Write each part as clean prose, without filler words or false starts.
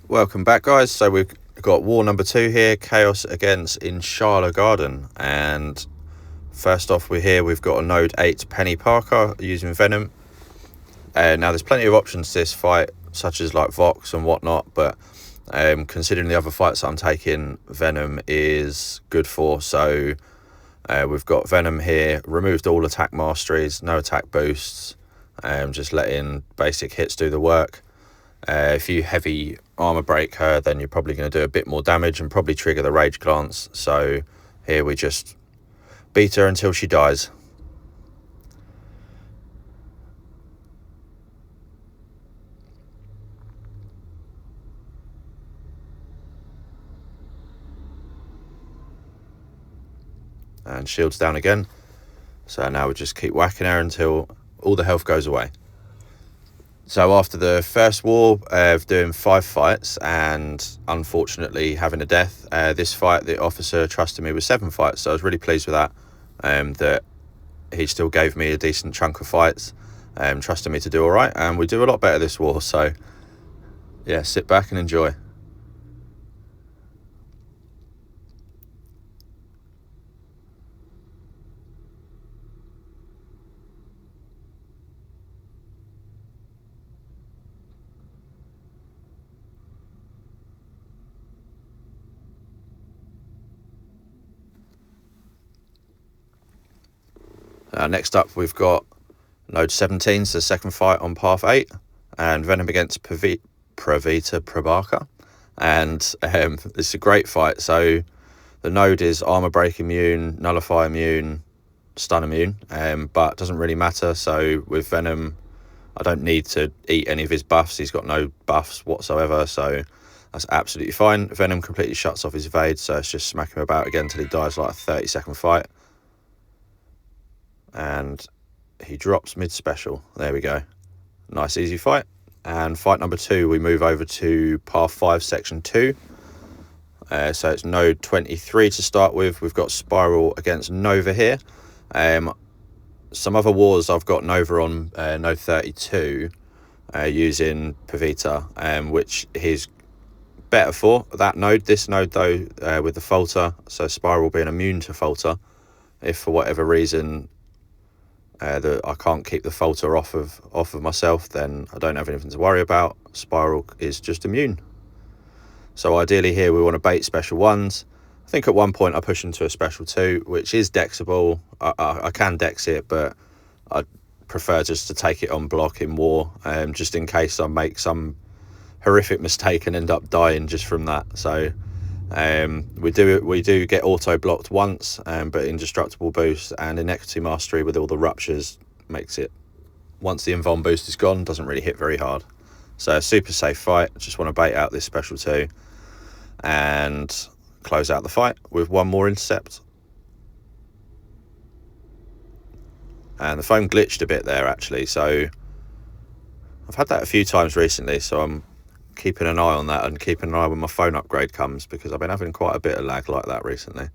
Welcome back, guys. So we've got war number 2 here, Chaos against Inshallah Garden. And first off, we've got a node 8 Peni Parker using Venom. Now there's plenty of options to this fight, such as like Vox and whatnot, but considering the other fights that I'm taking, Venom is good for. So we've got Venom here, removed all attack masteries, no attack boosts, just letting basic hits do the work. If you heavy armor break her, then you're probably going to do a bit more damage and probably trigger the rage glance. So here we just beat her until she dies. And shields down again. So now we just keep whacking her until all the health goes away. So after the first war of doing 5 fights and unfortunately having a death, this fight the officer trusted me with 7 fights. So I was really pleased with that, that he still gave me a decent chunk of fights, trusting me to do all right. And we do a lot better this war. So yeah, sit back and enjoy. Next up, we've got node 17, so the second fight on path 8, and Venom against Pavitr Parker. And it's a great fight. So the node is armor break immune, nullify immune, stun immune, but doesn't really matter. So with Venom, I don't need to eat any of his buffs. He's got no buffs whatsoever, so that's absolutely fine. Venom completely shuts off his evade, so it's just smack him about again until he dies, like a 30-second fight. And he drops mid-special. There we go. Nice, easy fight. And fight number 2, we move over to path 5, section 2. So it's node 23 to start with. We've got Sprial against Nova here. Some other wars I've got Nova on node 32 using Pavitr, which he's better for that node. This node though, with the falter, so Sprial being immune to falter, if for whatever reason that I can't keep the falter off of myself, then I don't have anything to worry about. Sprial is just immune. So ideally here we want to bait special 1s. I think at one point I push into a special 2, which is dexable. I can dex it, but I prefer just to take it on block in war, just in case I make some horrific mistake and end up dying just from that. So we do get auto blocked once, but indestructible boost and inequity mastery with all the ruptures makes it, once the invuln boost is gone, doesn't really hit very hard. So super safe fight. Just want to bait out this special 2 and close out the fight with 1 more intercept. And the phone glitched a bit there actually, so I've had that a few times recently, so I'm keeping an eye on that and keeping an eye when my phone upgrade comes, because I've been having quite a bit of lag like that recently.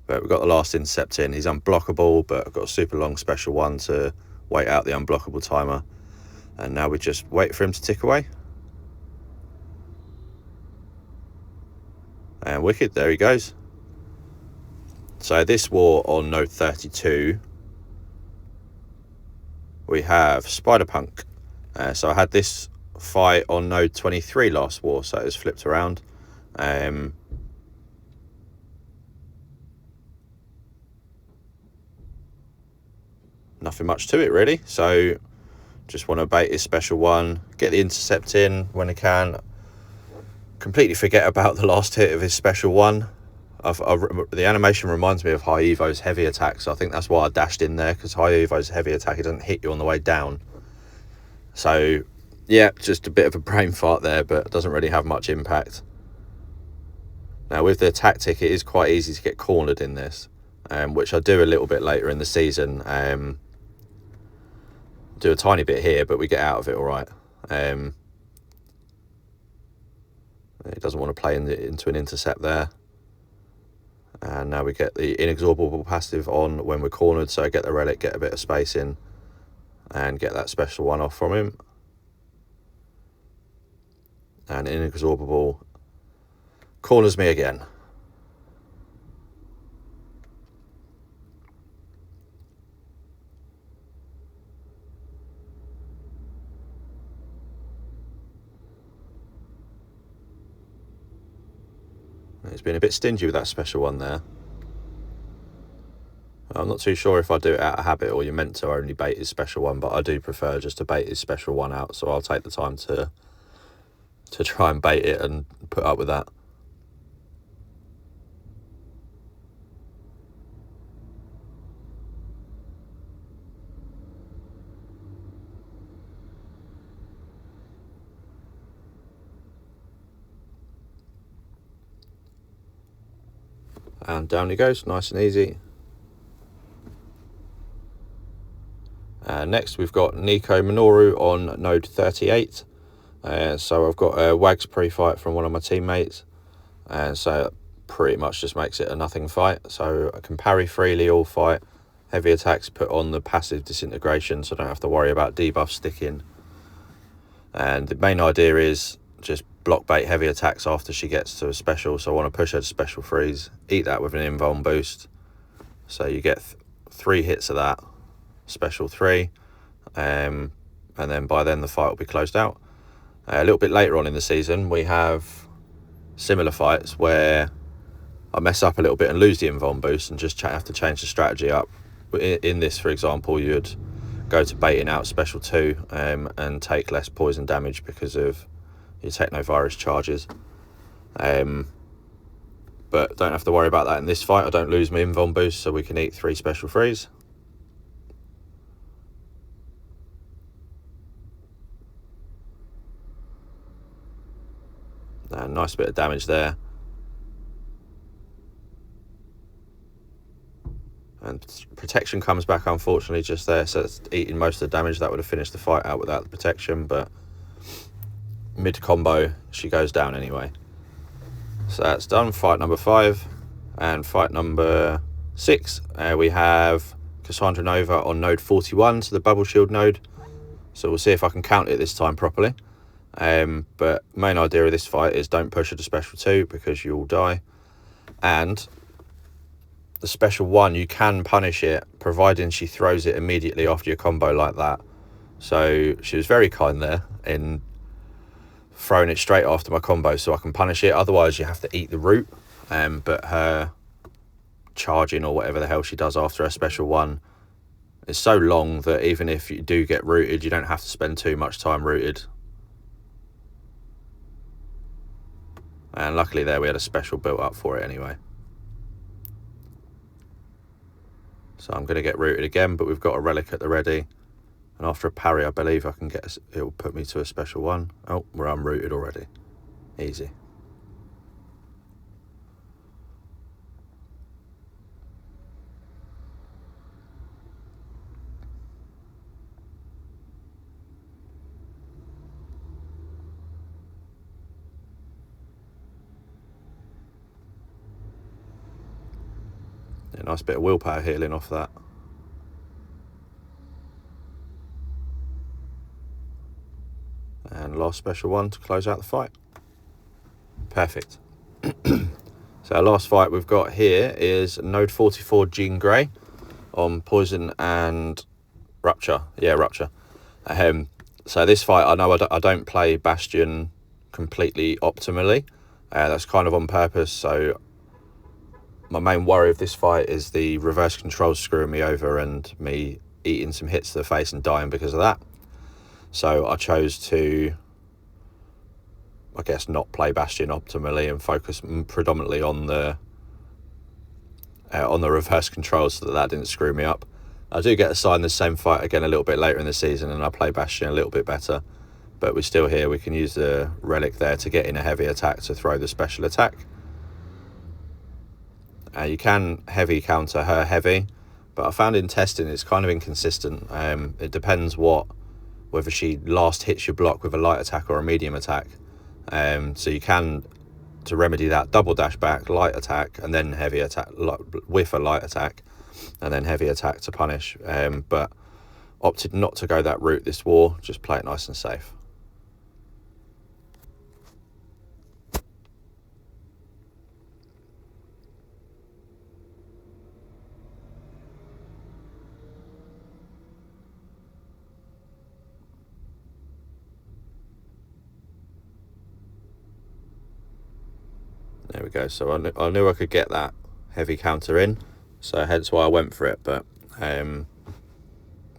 But we've got the last intercept in. He's unblockable, but I've got a super long special 1 to wait out the unblockable timer. And now we just wait for him to tick away. And wicked, there he goes. So this war on node 32, we have Spider-Punk. So I had this fight on node 23 last war, so it was flipped around. Nothing much to it really, so just want to bait his special 1, get the intercept in when I can, completely forget about the last hit of his special 1. The animation reminds me of High Evo's heavy attack, so I think that's why I dashed in there, because High Evo's heavy attack, it doesn't hit you on the way down. So yeah, just a bit of a brain fart there, but it doesn't really have much impact. Now with the tactic, it is quite easy to get cornered in this, which I do a little bit later in the season. Do a tiny bit here, but we get out of it all right. He doesn't want to play into an intercept there. And now we get the inexorable passive on when we're cornered, so I get the relic, get a bit of space in, and get that special 1 off from him. And Inexorable corners me again. It's been a bit stingy with that special one there. I'm not too sure if I do it out of habit or you're meant to only bait his special one, but I do prefer just to bait his special one out, so I'll take the time to try and bait it and put up with that. And down he goes, nice and easy. And next we've got Nico Minoru on node 38. So I've got a Wags pre-fight from one of my teammates, and so that pretty much just makes it a nothing fight. So I can parry freely all fight. Heavy attacks put on the passive disintegration, so I don't have to worry about debuff sticking. And the main idea is just block bait heavy attacks after she gets to a special. So I want to push her to special freeze, eat that with an invuln boost. So you get 3 hits of that, special 3, and then by then the fight will be closed out. A little bit later on in the season, we have similar fights where I mess up a little bit and lose the invuln boost and just have to change the strategy up. In this, for example, you'd go to baiting out special 2 and take less poison damage because of your technovirus charges. But don't have to worry about that in this fight. I don't lose my invuln boost, so we can eat 3 special freeze. And nice bit of damage there. And protection comes back, unfortunately, just there, so it's eating most of the damage. That would have finished the fight out without the protection, but mid-combo, she goes down anyway. So that's done, fight number 5. And fight number 6, we have Cassandra Nova on node 41, so the bubble shield node. So we'll see if I can count it this time properly. But main idea of this fight is don't push her to special 2 because you'll die. And the special 1, you can punish it providing she throws it immediately after your combo like that. So she was very kind there in throwing it straight after my combo so I can punish it. Otherwise you have to eat the root. But her charging or whatever the hell she does after her special 1 is so long that even if you do get rooted, you don't have to spend too much time rooted. And luckily there we had a special built up for it anyway. So I'm going to get rooted again, but we've got a relic at the ready. And after a parry, I believe I can get, it will put me to a special 1. Oh, we're unrooted already. Easy. Yeah, nice bit of willpower healing off that. And last special 1 to close out the fight. Perfect. So our last fight we've got here is node 44 Jean Grey on poison and rupture. Yeah, rupture. So this fight, I know I don't play Bastion completely optimally. That's kind of on purpose. So my main worry of this fight is the reverse controls screwing me over and me eating some hits to the face and dying because of that. So I chose to, I guess, not play Bastion optimally and focus predominantly on the reverse controls so that didn't screw me up. I do get assigned the same fight again a little bit later in the season and I play Bastion a little bit better, but we're still here. We can use the relic there to get in a heavy attack to throw the special attack. You can heavy counter her heavy, but I found in testing it's kind of inconsistent. It depends whether she last hits your block with a light attack or a medium attack. So you can, to remedy that, double dash back, light attack, and then heavy attack with a light attack, and then heavy attack to punish. But opted not to go that route this war, just play it nice and safe. There we go. So I knew I could get that heavy counter in, so hence why I went for it. But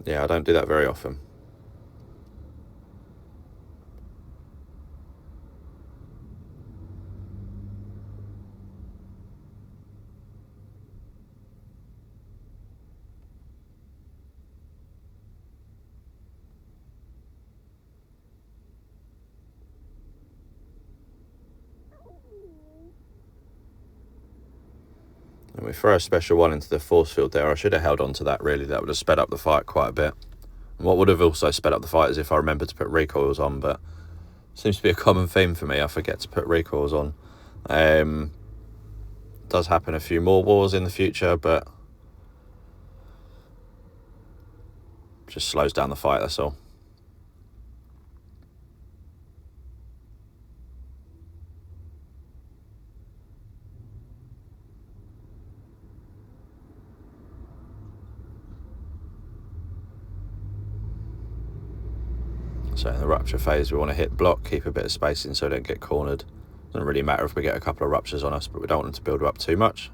yeah, I don't do that very often. And we throw a special one into the force field there. I should have held on to that, really. That would have sped up the fight quite a bit. And what would have also sped up the fight is if I remembered to put recoils on, but it seems to be a common theme for me. I forget to put recoils on. Does happen a few more wars in the future, but just slows down the fight, that's all. So in the rupture phase, we want to hit block, keep a bit of spacing so we don't get cornered. Doesn't really matter if we get a couple of ruptures on us, but we don't want them to build up too much.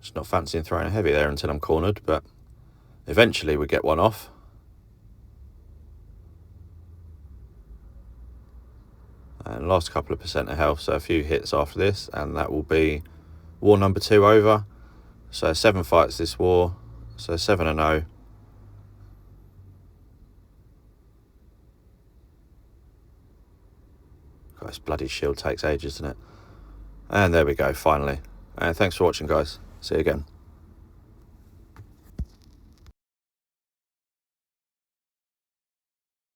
Just not fancying throwing a heavy there until I'm cornered, but eventually we get one off. And last couple of percent of health, so a few hits after this, and that will be war number 2 over. So 7 fights this war, so 7-0. God, this bloody shield takes ages, doesn't it? And there we go, finally. And thanks for watching, guys. See you again.